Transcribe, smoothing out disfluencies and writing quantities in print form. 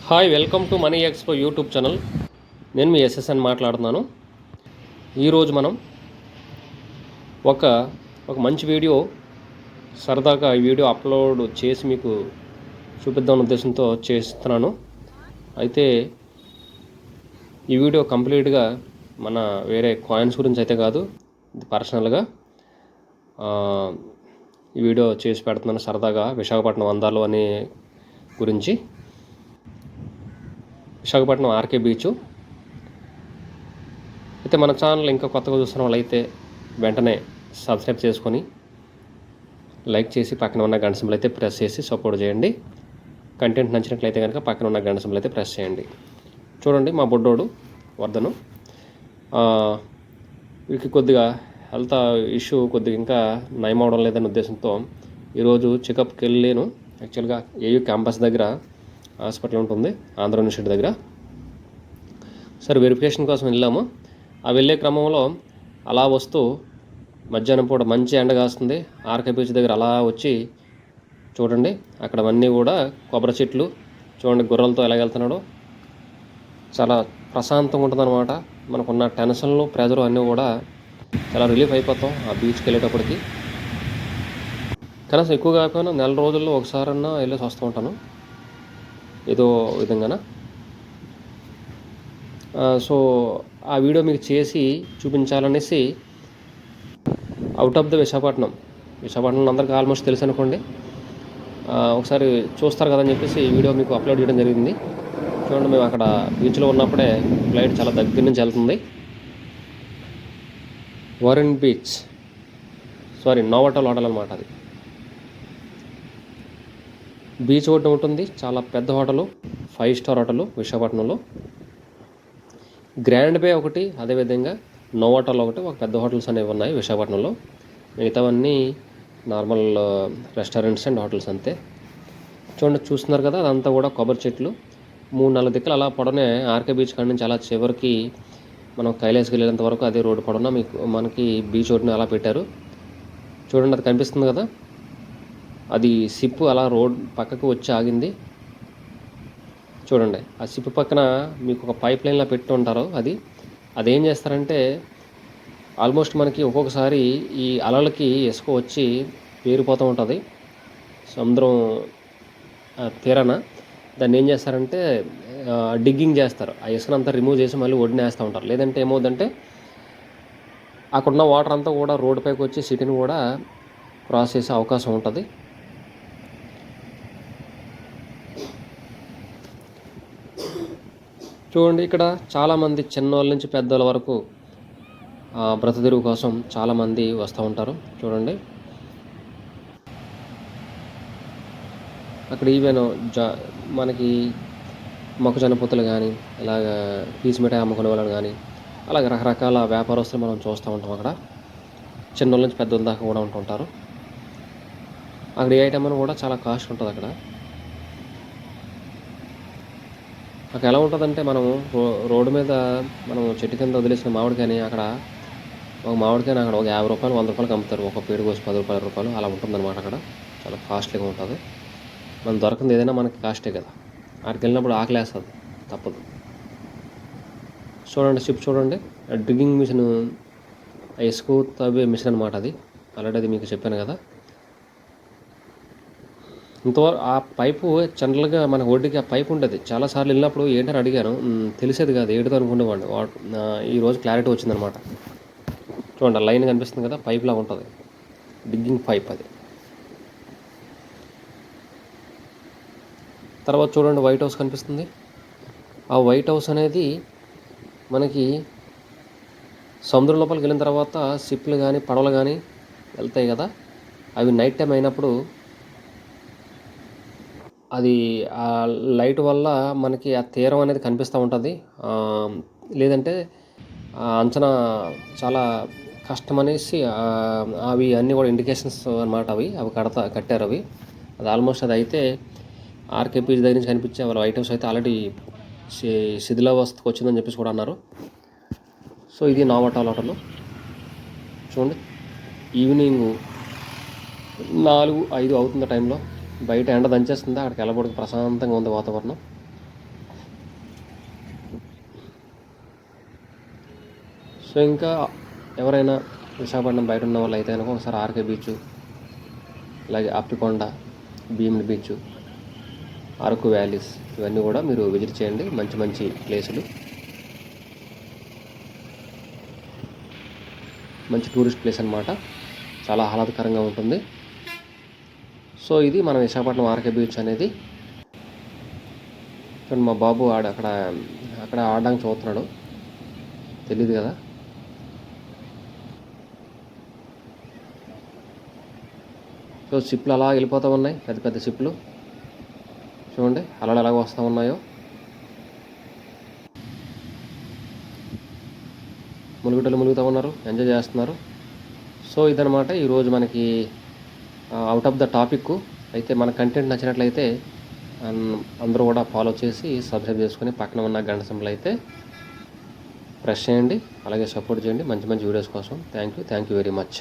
Hi, welcome to money expo YouTube channel. నేను మీ SSN మాట్లాడుతున్నాను. ఈరోజు మనం ఒక ఒక మంచి వీడియో సరదాగా ఈ వీడియో అప్లోడ్ చేసి మీకు చూపిద్దామన్న ఉద్దేశంతో చేస్తున్నాను. అయితే ఈ వీడియో కంప్లీట్గా మన వేరే కాయిన్స్ గురించి అయితే కాదు, ఇది పర్సనల్గా ఈ వీడియో చేసి పెడుతున్నాను సరదాగా. విశాఖపట్నం అందాలు అనే గురించి. Visakhapatnam RK beach. అయితే మన ఛానల్ ఇంకా కొత్తగా చూస్తున్న వాళ్ళైతే వెంటనే సబ్స్క్రైబ్ చేసుకొని లైక్ చేసి పక్కన ఉన్న గంట సింబల్ అయితే ప్రెస్ చేసి సపోర్ట్ చేయండి. కంటెంట్ నచ్చినట్లయితే కనుక పక్కన ఉన్న గంట సింబల్ అయితే ప్రెస్ చేయండి. చూడండి, మా బుడ్డోడు వర్ధను, వీరికి కొద్దిగా హెల్త్ ఇష్యూ కొద్దిగా ఇంకా నయం అవడం లేదనే ఉద్దేశంతో ఈరోజు చెకప్కి వెళ్ళాను. యాక్చువల్గా ఏయూ క్యాంపస్ దగ్గర హాస్పిటల్ ఉంటుంది, ఆంధ్ర యూనివర్సిటీ దగ్గర. సరే, వెరిఫికేషన్ కోసం వెళ్ళాము. ఆ వెళ్ళే క్రమంలో అలా వస్తూ మధ్యాహ్నం పూట మంచి ఎండ కాస్తుంది. ఆర్కే బీచ్ దగ్గర అలా వచ్చి చూడండి, అక్కడ అన్నీ కూడా కొబ్బరి చెట్లు. చూడండి గుర్రలతో ఎలా వెళ్తున్నాడో. చాలా ప్రశాంతంగా ఉంటుందన్నమాట. మనకున్న టెన్షన్లు, ప్రెజరు అన్నీ కూడా చాలా రిలీఫ్ అయిపోతాం ఆ బీచ్కి వెళ్ళేటప్పటికి. కనీసం ఎక్కువ కాకపోయినా నెల రోజుల్లో ఒకసారన్నా వెళ్ళేసి వస్తూ ఉంటాను ఏదో విధంగా. సో ఆ వీడియో మీకు చేసి చూపించాలనేసి అవుట్ ఆఫ్ ద విశాఖపట్నం అందరికీ ఆల్మోస్ట్ తెలుసు అనుకోండి, ఒకసారి చూస్తారు కదని చెప్పేసి ఈ వీడియో మీకు అప్లోడ్ చేయడం జరిగింది. చూడండి, మేము అక్కడ బీచ్లో ఉన్నప్పుడే ఫ్లైట్ చాలా దగ్గర నుంచి వెళ్తుంది. వరుణ్ బీచ్, నోవాటల్ హోటల్ అనమాట. అది బీచ్ ఒడ్డున ఉంటుంది, చాలా పెద్ద హోటలు, 5 స్టార్ హోటలు విశాఖపట్నంలో. గ్రాండ్ బే ఒకటి, అదేవిధంగా నోవాటల్ ఒకటి, ఒక పెద్ద హోటల్స్ అనేవి ఉన్నాయి విశాఖపట్నంలో. మిగతావన్నీ నార్మల్ రెస్టారెంట్స్ అండ్ హోటల్స్ అంతే. చూడండి, చూస్తున్నారు కదా, అదంతా కూడా కొబ్బరి చెట్లు. 3-4 దిక్కులు అలా పొడనే ఆర్కే బీచ్ కాడి నుంచి అలా చివరికి మనం కైలాస్కి వెళ్ళేంత వరకు అదే రోడ్డు పొడవునా మనకి బీచ్ ఒడ్డున అలా పెట్టారు. చూడండి, అది కనిపిస్తుంది కదా, అది సిప్పు అలా రోడ్ పక్కకు వచ్చి ఆగింది. చూడండి, ఆ సిప్పు పక్కన మీకు ఒక పైప్ లైన్లో పెట్టి ఉంటారు. అదేం చేస్తారంటే ఆల్మోస్ట్ మనకి ఒక్కొక్కసారి ఈ అలలకి ఇసుక వచ్చి పేరిపోతూ ఉంటుంది సముద్రం తీరాన. దాన్ని ఏం చేస్తారంటే డిగ్గింగ్ చేస్తారు. ఆ ఇసుకనంతా రిమూవ్ చేసి మళ్ళీ ఒడ్డున వేస్తూ ఉంటారు. లేదంటే ఏమవుతుందంటే అక్కడున్న వాటర్ అంతా కూడా రోడ్డు పైకి వచ్చి సిటీని కూడా క్రాస్ చేసే అవకాశం ఉంటుంది. చూడండి, ఇక్కడ చాలామంది చిన్నవాళ్ళ నుంచి పెద్దవాళ్ళ వరకు బ్రతుకుదెరువు కోసం చాలామంది వస్తూ ఉంటారు. చూడండి, అక్కడ ఈవెన్ మనకి మొక్కజొన్న పొత్తులు కానీ, ఇలాగ పీసు మిఠాయి అమ్ముకునే వాళ్ళని కానీ, అలాగే రకరకాల వ్యాపారస్తులు మనం చూస్తూ ఉంటాం. అక్కడ చిన్నోళ్ళ నుంచి పెద్దోళ్ళ దాకా కూడా ఉంటుంటారు. అక్కడ ఏ ఐటమ్ అని కూడా చాలా కాస్ట్ ఉంటుంది. అక్కడ ఎలా ఉంటుందంటే మనము రోడ్డు మీద మనం చెట్టు కింద వదిలేసిన మామిడికాయని అక్కడ ఒక మామిడికాయని అక్కడ ఒక 50 రూపాయలు 100 రూపాయలకి అమ్ముతారు. ఒక పేడు కోసి 10 రూపాయలు 20 రూపాయలు అలా ఉంటుందన్నమాట. అక్కడ చాలా కాస్ట్లీగా ఉంటుంది. మనం దొరకంది ఏదైనా మనకి కాస్టే కదా. అక్కడికి వెళ్ళినప్పుడు ఆకలేస్తుంది, తప్పదు. చూడండి, షిప్ చూడండి, డ్రిగ్గింగ్ మిషన్, ఇసుక తవ్వే మిషన్ అనమాట. అది ఆల్రెడీ అది మీకు చెప్పాను కదా. ఇంతవరకు ఆ పైపు జనరల్గా మన ఒడ్డుకి ఆ పైపు ఉంటుంది. చాలాసార్లు వెళ్ళినప్పుడు ఏంటని అడిగాను, తెలిసేది కాదు, ఏడుతో అనుకునేవాడిని. ఈరోజు క్లారిటీ వచ్చిందనమాట. చూడండి, లైన్ కనిపిస్తుంది కదా, పైప్లా ఉంటుంది, డిగ్గింగ్ పైప్ అది. తర్వాత చూడండి, వైట్ హౌస్ కనిపిస్తుంది. ఆ వైట్ హౌస్ అనేది మనకి సముద్రం లోపలికి వెళ్ళిన తర్వాత షిప్లు కానీ పడవలు కానీ వెళ్తాయి కదా, అవి నైట్ టైం అయినప్పుడు అది ఆ లైట్ వల్ల మనకి ఆ తీరం అనేది కనిపిస్తూ ఉంటుంది. లేదంటే అంచనా చాలా కష్టమనేసి అవి అన్నీ కూడా ఇండికేషన్స్ అనమాట. అవి కట్టారు. అది ఆల్మోస్ట్ అది అయితే ఆర్కే బీచ్ దగ్గర నుంచి కనిపించే వాళ్ళ వైట్ హౌస్ అయితే ఆల్రెడీ శిథిలావస్థకు వచ్చిందని చెప్పేసి కూడా అన్నారు. సో ఇది నోవాటల్ హోటల్. చూడండి, ఈవినింగ్ 4-5 అవుతున్న టైంలో బయట ఎండ దంచేస్తుంది. అక్కడికి వెళ్ళబడికి ప్రశాంతంగా ఉంది వాతావరణం. సో ఇంకా ఎవరైనా విశాఖపట్నం బయట ఉన్న వాళ్ళు అయితే కనుక ఒకసారి ఆర్కే బీచ్, అలాగే అప్పికొండ, భీమిలి బీచ్, అరకు వ్యాలీస్ ఇవన్నీ కూడా మీరు విజిట్ చేయండి. మంచి మంచి ప్లేసులు, మంచి టూరిస్ట్ ప్లేస్ అన్నమాట. చాలా ఆహ్లాదకరంగా ఉంటుంది. సో ఇది మన విశాఖపట్నం ఆర్కే బీచ్ అనేది. చూడండి మా బాబు అక్కడ ఆడడానికి చూస్తున్నాడు, తెలియదు కదా. సో షిప్లు అలా వెళ్ళిపోతూ ఉన్నాయి, పెద్ద పెద్ద షిప్లు. చూడండి అలలు ఎలాగ వస్తూ ఉన్నాయో. ములుగుతూ ఉన్నారు, ఎంజాయ్ చేస్తున్నారు. సో ఇదనమాట ఈరోజు మనకి అవుట్ ఆఫ్ ద టాపిక్. అయితే మన కంటెంట్ నచ్చినట్లయితే అందరూ కూడా ఫాలో చేసి సబ్స్క్రైబ్ చేసుకొని పక్కన ఉన్న గంట సింబల్ అయితే ప్రెస్ చేయండి. అలాగే సపోర్ట్ చేయండి మంచి మంచి వీడియోస్ కోసం. Thank you very much.